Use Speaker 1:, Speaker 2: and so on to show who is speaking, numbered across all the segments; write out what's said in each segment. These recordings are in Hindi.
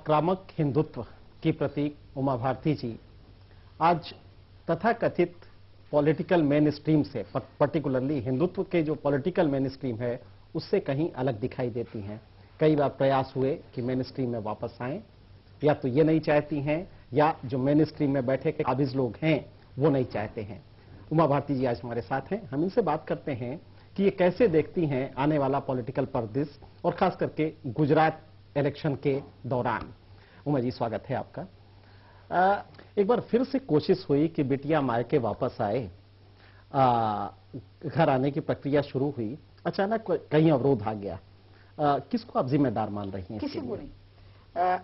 Speaker 1: आक्रामक हिंदुत्व की प्रतीक उमा भारती जी आज तथाकथित पॉलिटिकल मेन स्ट्रीम से, पर्टिकुलरली हिंदुत्व के जो पॉलिटिकल मेन स्ट्रीम है उससे कहीं अलग दिखाई देती हैं। कई बार प्रयास हुए कि मेन स्ट्रीम में वापस आएं, या तो ये नहीं चाहती हैं या जो मेन स्ट्रीम में बैठे के काबिज लोग हैं वो नहीं चाहते हैं। उमा भारती जी आज हमारे साथ हैं, हम इनसे बात करते हैं कि ये कैसे देखती हैं आने वाला पॉलिटिकल परिदृश्य और खास करके गुजरात इलेक्शन के दौरान। उमा जी, स्वागत है आपका। एक बार फिर से कोशिश हुई कि बिटिया मायके वापस आए, घर आने की प्रक्रिया शुरू हुई, अचानक कहीं अवरोध आ गया। किसको आप जिम्मेदार मान रही हैं?
Speaker 2: किसी को नहीं,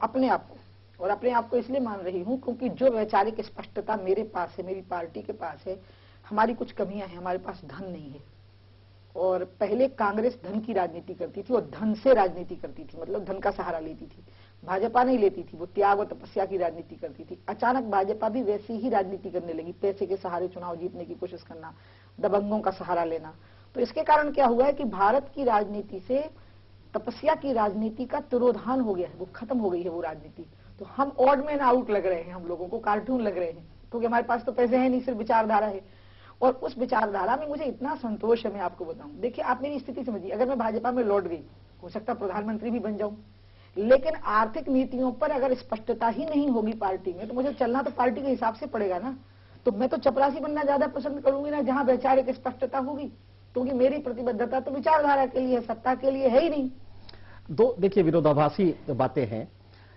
Speaker 2: अपने आप को। और अपने आप को इसलिए मान रही हूं क्योंकि जो वैचारिक स्पष्टता मेरे पास है, मेरी पार्टी के पास है, हमारी कुछ कमियां हैं। हमारे पास धन नहीं है, और पहले कांग्रेस धन की राजनीति करती थी और धन से राजनीति करती थी, मतलब धन का सहारा लेती थी। भाजपा नहीं लेती थी, वो त्याग और तपस्या की राजनीति करती थी। अचानक भाजपा भी वैसी ही राजनीति करने लगी, पैसे के सहारे चुनाव जीतने की कोशिश करना, दबंगों का सहारा लेना। तो इसके कारण क्या हुआ है कि भारत की राजनीति से तपस्या की राजनीति का तिरोधान हो गया है, वो खत्म हो गई है वो राजनीति। तो हम ऑड मैन आउट लग रहे हैं, हम लोगों को कार्टून लग रहे हैं, क्योंकि हमारे पास तो पैसे हैं नहीं, सिर्फ विचारधारा है। और उस विचारधारा में मुझे इतना संतोष है, मैं आपको बताऊं। देखिए, आप मेरी स्थिति समझिए, अगर मैं भाजपा में लौट गई, हो सकता प्रधानमंत्री भी बन जाऊं, लेकिन आर्थिक नीतियों पर अगर स्पष्टता ही नहीं होगी पार्टी में, तो मुझे चलना तो पार्टी के हिसाब से पड़ेगा ना। तो मैं तो चपरासी बनना ज्यादा पसंद करूंगी ना, जहां वैचारिक स्पष्टता होगी, क्योंकि मेरी प्रतिबद्धता तो विचारधारा के लिए, सत्ता के लिए है ही नहीं।
Speaker 1: दो देखिए विरोधाभासी बातें हैं।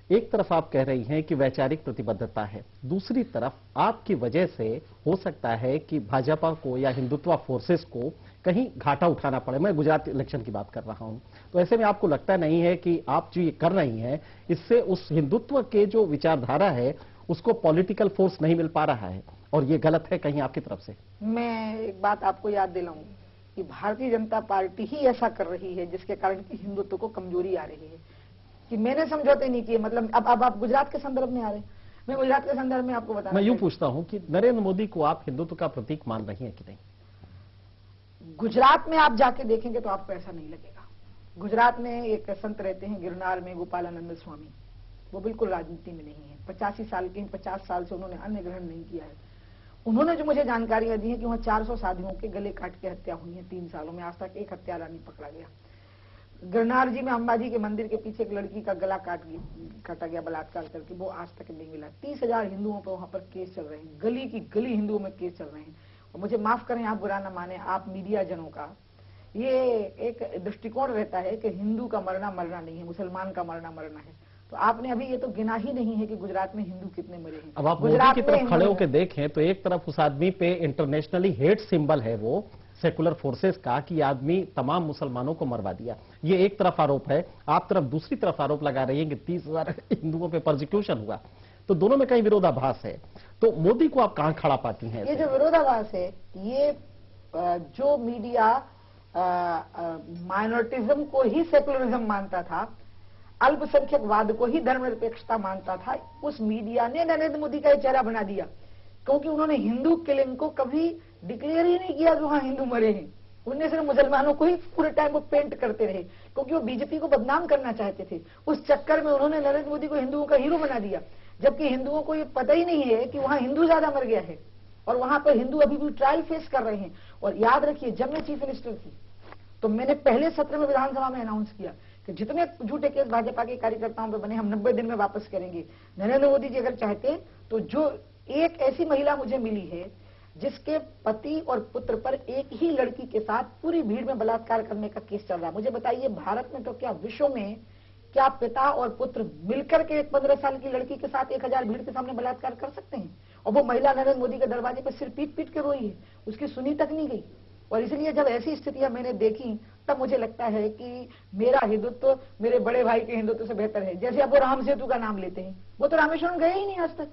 Speaker 1: एक तरफ आप कह रही हैं कि वैचारिक प्रतिबद्धता है, दूसरी तरफ आपकी वजह से हो सकता है कि भाजपा को या हिंदुत्व फोर्सेस को कहीं घाटा उठाना पड़े। मैं गुजरात इलेक्शन की बात कर रहा हूं। तो ऐसे में आपको लगता नहीं है कि आप जो ये कर रही हैं इससे उस हिंदुत्व के जो विचारधारा है उसको पॉलिटिकल फोर्स नहीं मिल पा रहा है, और ये गलत है कहीं आपकी तरफ से?
Speaker 2: मैं एक बात आपको याद दिलाऊं कि भारतीय जनता पार्टी ही ऐसा कर रही है जिसके कारण कि हिंदुत्व को कमजोरी आ रही है, कि मैंने समझौते नहीं किए। मतलब अब आप गुजरात के संदर्भ में आ रहे हैं, मैं गुजरात के संदर्भ में आपको बता,
Speaker 1: मैं यूं पूछता हूं कि नरेंद्र मोदी को आप हिंदुत्व का प्रतीक मान रही हैं कि नहीं?
Speaker 2: गुजरात में आप जाके देखेंगे तो आपको ऐसा नहीं लगेगा। गुजरात में एक संत रहते हैं गिरनार में, गोपालानंद स्वामी, वो बिल्कुल राजनीति में नहीं है। 85 साल के, 50 साल से उन्होंने अन्न ग्रहण नहीं किया है। उन्होंने जो मुझे जानकारियां दी है कि वहां 400 साधुओं के गले काट के हत्या हुई है 3 सालों में, आज तक एक हत्यारा नहीं पकड़ा गया। गिरनार जी में अंबाजी के मंदिर के पीछे एक लड़की का गला काटा गया बलात्कार करके, वो आज तक नहीं मिला। 30,000 हिंदुओं पर वहां पर केस चल रहे हैं, गली की गली हिंदुओं में केस चल रहे हैं। और मुझे माफ करें, आप बुरा न माने, आप मीडिया जनों का ये एक दृष्टिकोण रहता है कि हिंदू का मरना मरना नहीं है, मुसलमान का मरना मरना है। तो आपने अभी ये तो गिना ही नहीं है कि गुजरात में हिंदू कितने मरे हैं।
Speaker 1: अब आप मोदी की तरफ खड़े होकर देखें तो एक तरफ उस आदमी पे इंटरनेशनली हेट सिंबल है वो सेकुलर फोर्सेस का, कि आदमी तमाम मुसलमानों को मरवा दिया। ये एक तरफ आरोप है, आप तरफ दूसरी तरफ आरोप लगा रही है कि 30,000 हिंदुओं पे परसिक्यूशन हुआ। तो दोनों में कहीं विरोधाभास है। तो मोदी को आप कहां खड़ा पाती हैं?
Speaker 2: ये जो विरोधाभास है, ये जो मीडिया माइनॉरिटिज्म को ही सेकुलरिज्म मानता था, अल्पसंख्यकवाद को ही धर्मनिरपेक्षता मानता था, उस मीडिया ने नरेंद्र मोदी का चेहरा बना दिया। क्योंकि उन्होंने हिंदू किलिंग को कभी डिक्लेयर ही नहीं किया कि वहां हिंदू मरे हैं। उनने सिर्फ मुसलमानों को ही पूरे टाइम वो पेंट करते रहे, क्योंकि वो बीजेपी को बदनाम करना चाहते थे। उस चक्कर में उन्होंने नरेंद्र मोदी को हिंदुओं का हीरो बना दिया, जबकि हिंदुओं को ये पता ही नहीं है कि वहां हिंदू ज्यादा मर गया है, और वहां पर हिंदू अभी भी ट्रायल फेस कर रहे हैं। और याद रखिए, जब मैं चीफ मिनिस्टर थी तो मैंने पहले सत्र में विधानसभा में अनाउंस किया कि जितने झूठे केस भाजपा के कार्यकर्ताओं पर बने, हम 90 दिन में वापस करेंगे। नरेंद्र मोदी जी अगर चाहते तो जो एक ऐसी महिला मुझे मिली है जिसके पति और पुत्र पर एक ही लड़की के साथ पूरी भीड़ में बलात्कार करने का केस चल रहा है। मुझे बताइए, भारत में तो क्या, विश्व में क्या पिता और पुत्र मिलकर के एक 15 साल की लड़की के साथ 1000 भीड़ के सामने बलात्कार कर सकते हैं? और वो महिला नरेंद्र मोदी के दरवाजे पर सिर पीट पीट के रोई है, उसकी सुनी तक नहीं गई। और इसलिए जब ऐसी स्थितियां मैंने देखी, तब मुझे लगता है कि मेरा हिंदुत्व मेरे बड़े भाई के हिंदुत्व से बेहतर है। जैसे अब वो राम सेतु का नाम लेते हैं, वो तो रामेश्वरम गए ही नहीं आज तक,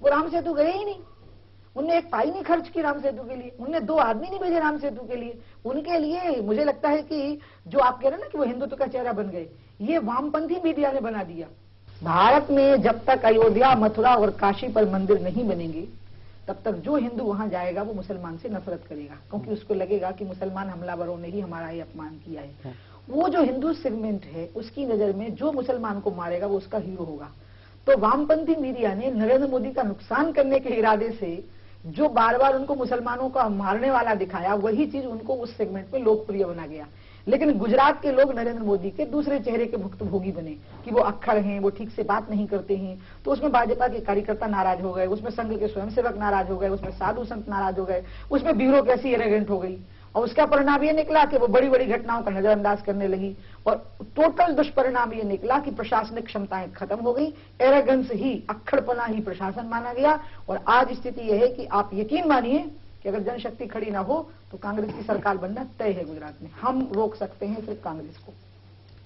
Speaker 2: वो राम सेतु गए ही नहीं। उनने एक पाई नहीं खर्च की राम सेतु के लिए, उनने 2 आदमी नहीं भेजे राम सेतु के लिए। उनके लिए मुझे लगता है कि जो आप कह रहे हैं ना कि वो हिंदुत्व का चेहरा बन गए, ये वामपंथी मीडिया ने बना दिया। भारत में जब तक अयोध्या, मथुरा और काशी पर मंदिर नहीं बनेंगे, तब तक जो हिंदू वहां जाएगा वो मुसलमान से नफरत करेगा, क्योंकि उसको लगेगा कि मुसलमान हमलावरों ने ही हमारा ये अपमान किया है। वो जो हिंदू सेगमेंट है, उसकी नजर में जो मुसलमान को मारेगा वो उसका हीरो होगा। तो वामपंथी मीडिया ने नरेंद्र मोदी का नुकसान करने के इरादे से जो बार बार उनको मुसलमानों का मारने वाला दिखाया, वही चीज उनको उस सेगमेंट में लोकप्रिय बना गया। लेकिन गुजरात के लोग नरेंद्र मोदी के दूसरे चेहरे के भुक्तभोगी बने कि वो अक्खड़ हैं, वो ठीक से बात नहीं करते हैं। तो उसमें भाजपा के कार्यकर्ता नाराज हो गए, उसमें संघ के स्वयंसेवक नाराज हो गए, उसमें साधु संत नाराज हो गए, उसमें ब्यूरोक्रेसी एरोगेंट हो गई। और उसका परिणाम ये निकला कि वो बड़ी बड़ी घटनाओं का नजरअंदाज करने लगी। और टोटल दुष्परिणाम ये निकला कि प्रशासनिक क्षमताएं खत्म हो गई, एरोगेंस ही, अक्खड़पना ही प्रशासन माना गया। और आज स्थिति यह है कि आप यकीन मानिए कि अगर जनशक्ति खड़ी ना हो तो कांग्रेस की सरकार बनना तय है गुजरात में। हम रोक सकते हैं सिर्फ कांग्रेस को।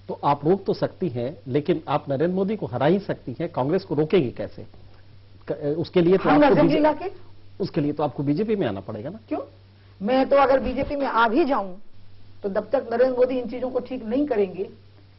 Speaker 1: तो आप रोक तो सकती हैं, लेकिन आप नरेंद्र मोदी को हरा ही सकती हैं, कांग्रेस को रोकेगी कैसे? उसके लिए तो उसके लिए तो आपको बीजेपी में आना पड़ेगा ना।
Speaker 2: क्यों? मैं तो अगर बीजेपी में आ भी जाऊं तो जब तक नरेंद्र मोदी इन चीजों को ठीक नहीं करेंगे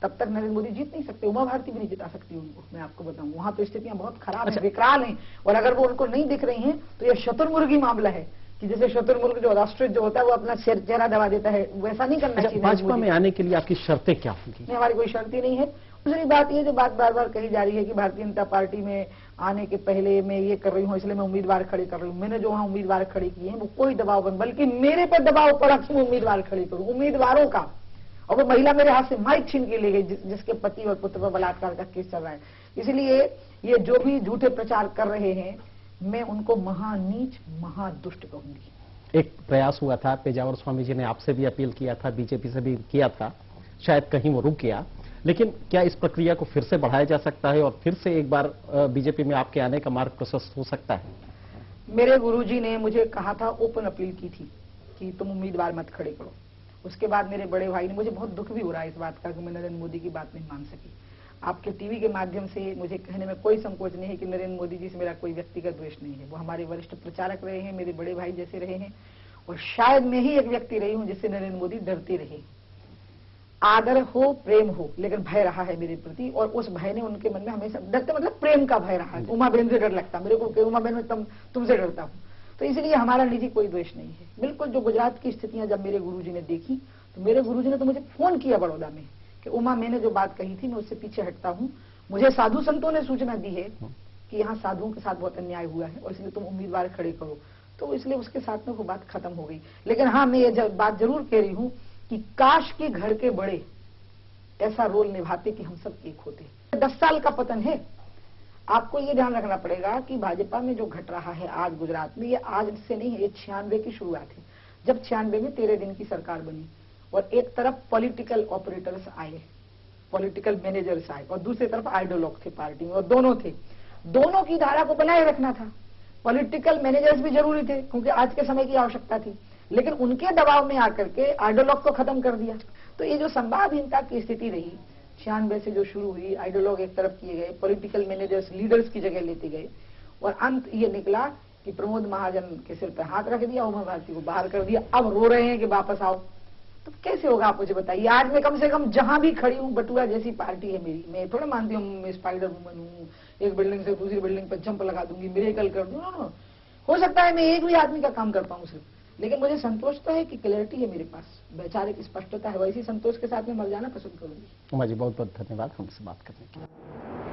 Speaker 2: तब तक नरेंद्र मोदी जीत नहीं सकते। उमा भारती भी नहीं जिता सकती उनको, मैं आपको बताऊं। वहां तो स्थितियां बहुत खराब है, विकराल हैं। और अगर वो उनको नहीं दिख रही हैं तो यह शतुर्मुर्गी मामला है कि जैसे शतुर्मुर्ग जो राष्ट्रीय जो होता है वो अपना चेहरा दबा देता है, वैसा नहीं करना चाहिए।
Speaker 1: भाजपा में आने के लिए आपकी शर्तें क्या होंगी?
Speaker 2: नहीं, हमारी कोई शर्त ही नहीं है। दूसरी बात ये जो बात बार बार कही जा रही है कि भारतीय जनता पार्टी में आने के पहले मैं ये कर रही हूँ इसलिए मैं उम्मीदवार खड़े कर रही हूँ। मैंने जो वहां उम्मीदवार खड़े किए हैं वो कोई दबाव बन, बल्कि मेरे पर दबाव पड़ा कि मैं उम्मीदवार खड़े करूं, उम्मीदवारों का। और वो महिला मेरे हाथ से माइक छीन के ले गई जिसके पति और पुत्र पर बलात्कार का केस चल रहा है। इसलिए ये जो भी झूठे प्रचार कर रहे हैं मैं उनको महानीच महादुष्ट कहूंगी।
Speaker 1: एक प्रयास हुआ था, पेजावर स्वामी जी ने आपसे भी अपील किया था, बीजेपी से भी किया था, शायद कहीं वो रुक गया, लेकिन क्या इस प्रक्रिया को फिर से बढ़ाया जा सकता है और फिर से एक बार बीजेपी में आपके आने का मार्ग प्रशस्त हो सकता है?
Speaker 2: मेरे गुरुजी ने मुझे कहा था, ओपन अपील की थी कि तुम उम्मीदवार मत खड़े करो। उसके बाद मेरे बड़े भाई ने, मुझे बहुत दुख भी हो रहा है इस बात का कि मैं नरेंद्र मोदी की बात नहीं मान सकी। आपके टीवी के माध्यम से मुझे कहने में कोई संकोच नहीं है कि नरेंद्र मोदी जी से मेरा कोई व्यक्तिगत द्वेष नहीं है। वो हमारे वरिष्ठ प्रचारक रहे हैं, मेरे बड़े भाई जैसे रहे हैं। और शायद मैं ही एक व्यक्ति रही हूं जिससे नरेंद्र मोदी डरते रहे। आदर हो, प्रेम हो, लेकिन भय रहा है मेरे प्रति। और उस भय ने उनके मन में हमेशा, डरते मतलब प्रेम का भय रहा है। उमा बहन से डर लगता मेरे को, उमा बहन में तुमसे डरता हूं। तो इसलिए हमारा निजी कोई द्वेष नहीं है। बिल्कुल जो गुजरात की स्थितियां जब मेरे गुरुजी ने देखी तो मेरे गुरुजी ने तो मुझे फोन किया बड़ौदा में कि उमा, मैंने जो बात कही थी मैं उससे पीछे हटता हूं। मुझे साधु संतों ने सूचना दी है कि यहाँ साधुओं के साथ बहुत अन्याय हुआ है और इसलिए तुम उम्मीदवार खड़े करो। तो इसलिए उसके साथ में वो बात खत्म हो गई। लेकिन हाँ, मैं ये बात जरूर कह रही हूं कि काश के घर के बड़े ऐसा रोल निभाते कि हम सब एक होते। 10 साल का पतन है। आपको ये ध्यान रखना पड़ेगा कि भाजपा में जो घट रहा है आज गुजरात में, ये आज से नहीं है, ये 96 की शुरुआत है। जब 96 में 13 दिन की सरकार बनी और एक तरफ पॉलिटिकल ऑपरेटर्स आए, पॉलिटिकल मैनेजर्स आए और दूसरी तरफ आइडियोलॉग थे पार्टी में, और दोनों थे। दोनों की धारा को बनाए रखना था। पॉलिटिकल मैनेजर्स भी जरूरी थे क्योंकि आज के समय की आवश्यकता थी, लेकिन उनके दबाव में आकर के आइडियोलॉग को खत्म कर दिया। तो ये जो संवादहीनता की स्थिति रही 96 से जो शुरू हुई, आइडियोलॉग एक तरफ किए गए, पॉलिटिकल मैनेजर्स लीडर्स की जगह लेते गए, और अंत ये निकला कि प्रमोद महाजन के सिर पर हाथ रख दिया, उमा भारती को बाहर कर दिया। अब रो रहे हैं कि वापस आओ। तो कैसे होगा आप मुझे बताइए। आज मैं कम से कम जहां भी खड़ी हूं, बटुआ जैसी पार्टी है मेरी, मैं थोड़ा मानती हूँ मैं स्पाइडर वुमन हूँ, एक बिल्डिंग से दूसरी बिल्डिंग पर जंप लगा दूंगी, मिरेकल कर दूं। हो सकता है मैं एक भी आदमी का काम कर पाऊं सिर्फ, लेकिन मुझे संतोष तो है कि क्लैरिटी है मेरे पास, वैचारिक स्पष्टता है। वैसी संतोष के साथ में मर जाना पसंद करूंगी।
Speaker 1: उमा जी, बहुत बहुत धन्यवाद हमसे बात करने के लिए।